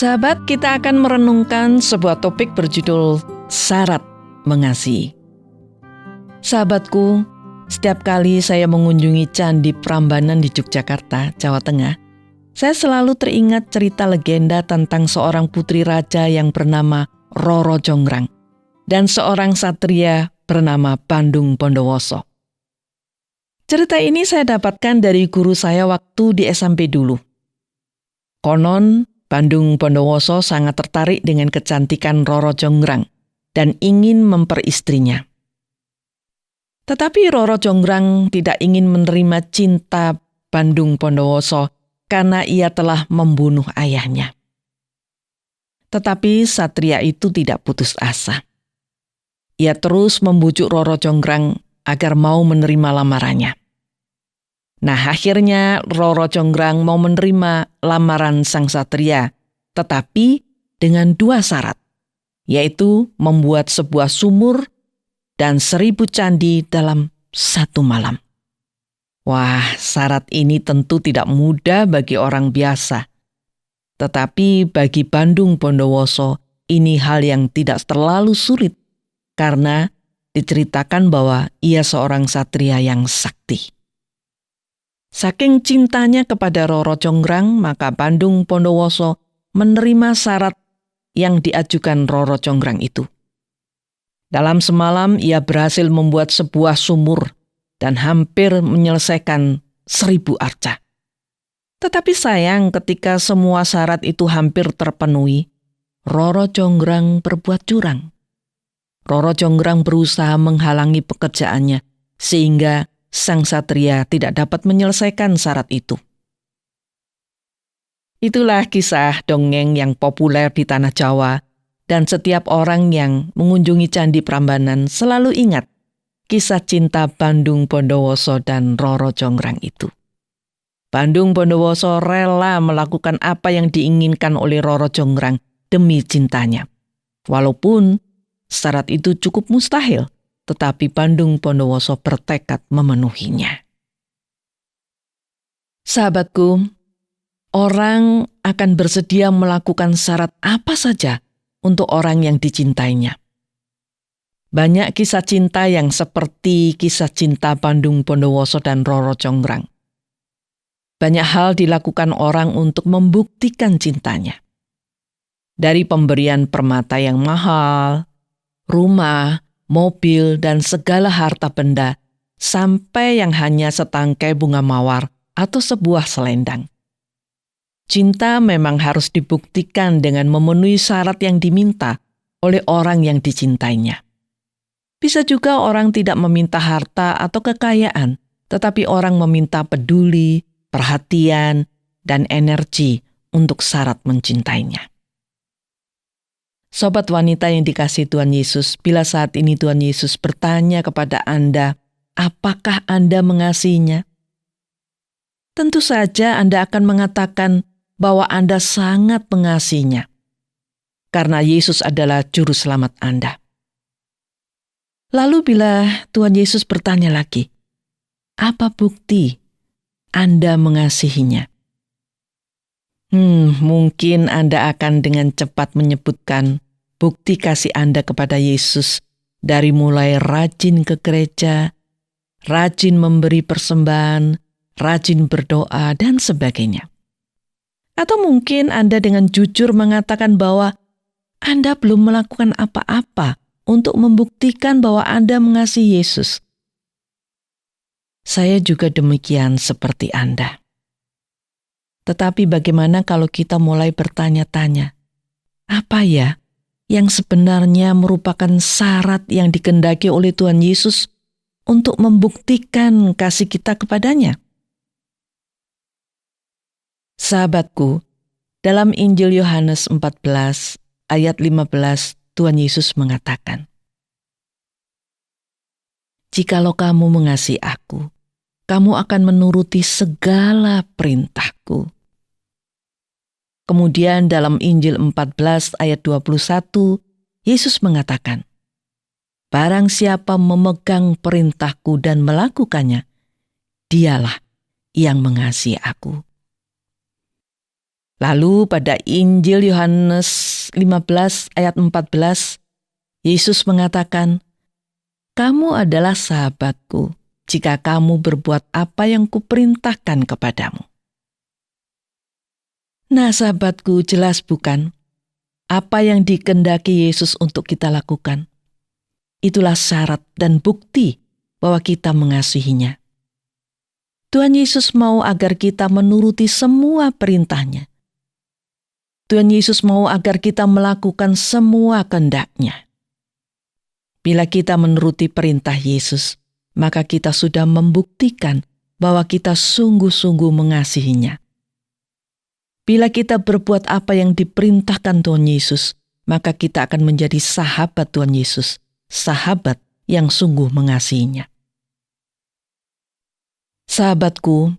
Sahabat, kita akan merenungkan sebuah topik berjudul syarat mengasihi. Sahabatku, setiap kali saya mengunjungi Candi Prambanan di Yogyakarta, Jawa Tengah, saya selalu teringat cerita legenda tentang seorang putri raja yang bernama Roro Jonggrang dan seorang satria bernama Bandung Bondowoso. Cerita ini saya dapatkan dari guru saya waktu di SMP dulu. Konon, Bandung Bondowoso sangat tertarik dengan kecantikan Roro Jonggrang dan ingin memperistrinya. Tetapi Roro Jonggrang tidak ingin menerima cinta Bandung Bondowoso karena ia telah membunuh ayahnya. Tetapi satria itu tidak putus asa. Ia terus membujuk Roro Jonggrang agar mau menerima lamarannya. Nah, akhirnya Roro Jonggrang mau menerima lamaran sang satria, tetapi dengan 2 syarat, yaitu membuat sebuah sumur dan 1000 candi dalam 1 malam. Wah, syarat ini tentu tidak mudah bagi orang biasa. Tetapi bagi Bandung Bondowoso, ini hal yang tidak terlalu sulit, karena diceritakan bahwa ia seorang satria yang sakti. Saking cintanya kepada Roro Jonggrang, maka Bandung Bondowoso menerima syarat yang diajukan Roro Jonggrang itu. Dalam semalam ia berhasil membuat sebuah sumur dan hampir menyelesaikan 1000 arca. Tetapi sayang, ketika semua syarat itu hampir terpenuhi, Roro Jonggrang berbuat curang. Roro Jonggrang berusaha menghalangi pekerjaannya sehingga sang satria tidak dapat menyelesaikan syarat itu. Itulah kisah dongeng yang populer di tanah Jawa, dan setiap orang yang mengunjungi Candi Prambanan selalu ingat kisah cinta Bandung Bondowoso dan Roro Jonggrang itu. Bandung Bondowoso rela melakukan apa yang diinginkan oleh Roro Jonggrang demi cintanya. Walaupun syarat itu cukup mustahil, tetapi Bandung Bondowoso bertekad memenuhinya. Sahabatku, orang akan bersedia melakukan syarat apa saja untuk orang yang dicintainya. Banyak kisah cinta yang seperti kisah cinta Bandung Bondowoso dan Roro Jonggrang. Banyak hal dilakukan orang untuk membuktikan cintanya. Dari pemberian permata yang mahal, rumah, mobil, dan segala harta benda, sampai yang hanya setangkai bunga mawar atau sebuah selendang. Cinta memang harus dibuktikan dengan memenuhi syarat yang diminta oleh orang yang dicintainya. Bisa juga orang tidak meminta harta atau kekayaan, tetapi orang meminta peduli, perhatian, dan energi untuk syarat mencintainya. Sobat wanita yang dikasihi Tuhan Yesus, bila saat ini Tuhan Yesus bertanya kepada Anda, apakah Anda mengasihinya? Tentu saja Anda akan mengatakan bahwa Anda sangat mengasihinya, karena Yesus adalah juru selamat Anda. Lalu bila Tuhan Yesus bertanya lagi, apa bukti Anda mengasihinya? Mungkin Anda akan dengan cepat menyebutkan bukti kasih Anda kepada Yesus dari mulai rajin ke gereja, rajin memberi persembahan, rajin berdoa, dan sebagainya. Atau mungkin Anda dengan jujur mengatakan bahwa Anda belum melakukan apa-apa untuk membuktikan bahwa Anda mengasihi Yesus. Saya juga demikian seperti Anda. Tetapi bagaimana kalau kita mulai bertanya-tanya, apa ya yang sebenarnya merupakan syarat yang dikehendaki oleh Tuhan Yesus untuk membuktikan kasih kita kepadanya? Sahabatku, dalam Injil Yohanes 14 ayat 15, Tuhan Yesus mengatakan, "Jikalau kamu mengasihi aku, kamu akan menuruti segala perintahku." Kemudian dalam Injil 14 ayat 21, Yesus mengatakan, "Barang siapa memegang perintahku dan melakukannya, dialah yang mengasihi aku." Lalu pada Injil Yohanes 15 ayat 14, Yesus mengatakan, "Kamu adalah sahabatku jika kamu berbuat apa yang kuperintahkan kepadamu." Nah, sahabatku, jelas bukan? Apa yang dikehendaki Yesus untuk kita lakukan? Itulah syarat dan bukti bahwa kita mengasihinya. Tuhan Yesus mau agar kita menuruti semua perintahnya. Tuhan Yesus mau agar kita melakukan semua kehendak-Nya. Bila kita menuruti perintah Yesus, maka kita sudah membuktikan bahwa kita sungguh-sungguh mengasihinya. Bila kita berbuat apa yang diperintahkan Tuhan Yesus, maka kita akan menjadi sahabat Tuhan Yesus, sahabat yang sungguh mengasihinya. Sahabatku,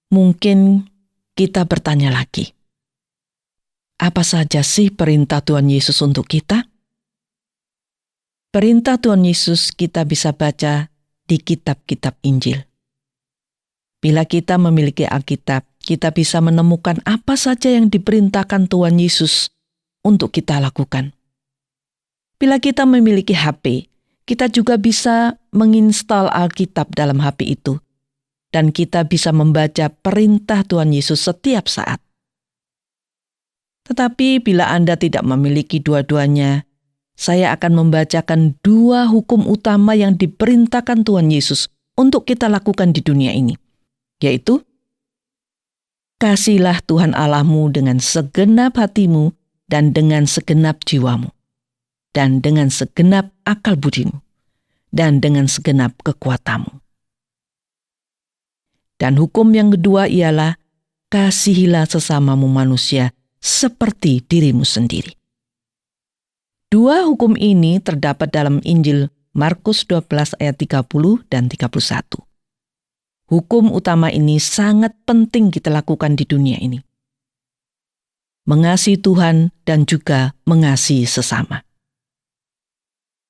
mungkin kita bertanya lagi, apa saja sih perintah Tuhan Yesus untuk kita? Perintah Tuhan Yesus kita bisa baca di kitab-kitab Injil. Bila kita memiliki Alkitab, kita bisa menemukan apa saja yang diperintahkan Tuhan Yesus untuk kita lakukan. Bila kita memiliki HP, kita juga bisa menginstal Alkitab dalam HP itu, dan kita bisa membaca perintah Tuhan Yesus setiap saat. Tetapi bila Anda tidak memiliki dua-duanya, saya akan membacakan 2 hukum utama yang diperintahkan Tuhan Yesus untuk kita lakukan di dunia ini, yaitu, kasihilah Tuhan Allahmu dengan segenap hatimu dan dengan segenap jiwamu, dan dengan segenap akal budimu, dan dengan segenap kekuatanmu. Dan hukum yang kedua ialah, kasihilah sesamamu manusia seperti dirimu sendiri. 2 hukum ini terdapat dalam Injil Markus 12 ayat 30 dan 31. Hukum utama ini sangat penting kita lakukan di dunia ini. Mengasihi Tuhan dan juga mengasihi sesama.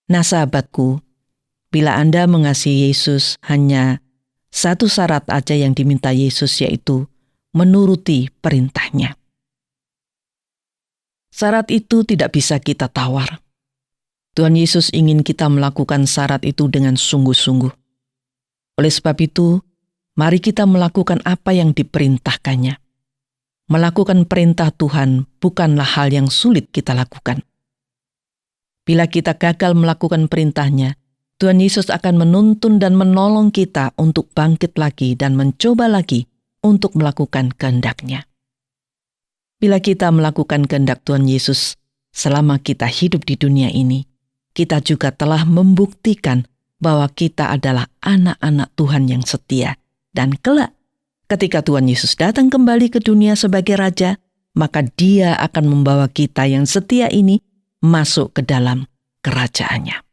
Nah, sahabatku, bila Anda mengasihi Yesus, hanya satu syarat aja yang diminta Yesus, yaitu menuruti perintahnya. Syarat itu tidak bisa kita tawar. Tuhan Yesus ingin kita melakukan syarat itu dengan sungguh-sungguh. Oleh sebab itu, mari kita melakukan apa yang diperintahkannya. Melakukan perintah Tuhan bukanlah hal yang sulit kita lakukan. Bila kita gagal melakukan perintahnya, Tuhan Yesus akan menuntun dan menolong kita untuk bangkit lagi dan mencoba lagi untuk melakukan kehendak-Nya. Bila kita melakukan kehendak Tuhan Yesus selama kita hidup di dunia ini, kita juga telah membuktikan bahwa kita adalah anak-anak Tuhan yang setia. Dan kelak, ketika Tuhan Yesus datang kembali ke dunia sebagai Raja, maka Dia akan membawa kita yang setia ini masuk ke dalam kerajaan-Nya.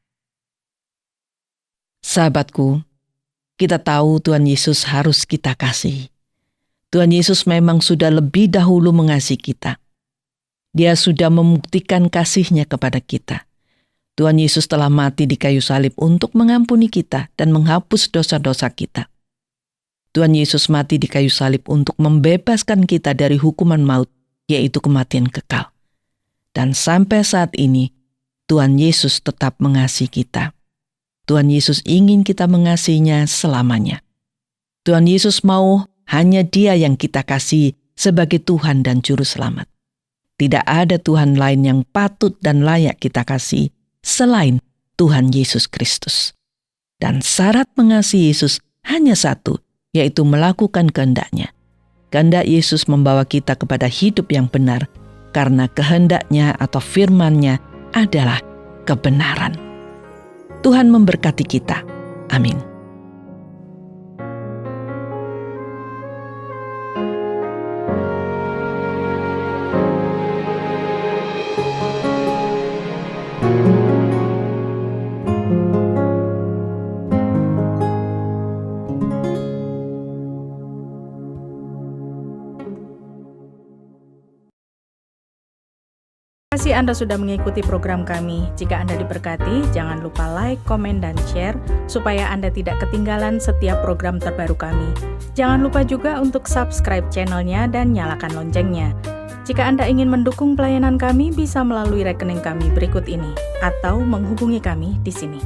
Sahabatku, kita tahu Tuhan Yesus harus kita kasihi. Tuhan Yesus memang sudah lebih dahulu mengasihi kita. Dia sudah membuktikan kasih-Nya kepada kita. Tuhan Yesus telah mati di kayu salib untuk mengampuni kita dan menghapus dosa-dosa kita. Tuhan Yesus mati di kayu salib untuk membebaskan kita dari hukuman maut, yaitu kematian kekal. Dan sampai saat ini, Tuhan Yesus tetap mengasihi kita. Tuhan Yesus ingin kita mengasihinya selamanya. Tuhan Yesus mau hanya Dia yang kita kasihi sebagai Tuhan dan Juru Selamat. Tidak ada Tuhan lain yang patut dan layak kita kasihi selain Tuhan Yesus Kristus. Dan syarat mengasihi Yesus hanya satu, yaitu melakukan kehendak-Nya. Kehendak Yesus membawa kita kepada hidup yang benar, karena kehendak-Nya atau firman-Nya adalah kebenaran. Tuhan memberkati kita. Amin. Terima kasih Anda sudah mengikuti program kami. Jika Anda diberkati, jangan lupa like, komen, dan share supaya Anda tidak ketinggalan setiap program terbaru kami. Jangan lupa juga untuk subscribe channelnya dan nyalakan loncengnya. Jika Anda ingin mendukung pelayanan kami, bisa melalui rekening kami berikut ini, atau menghubungi kami di sini.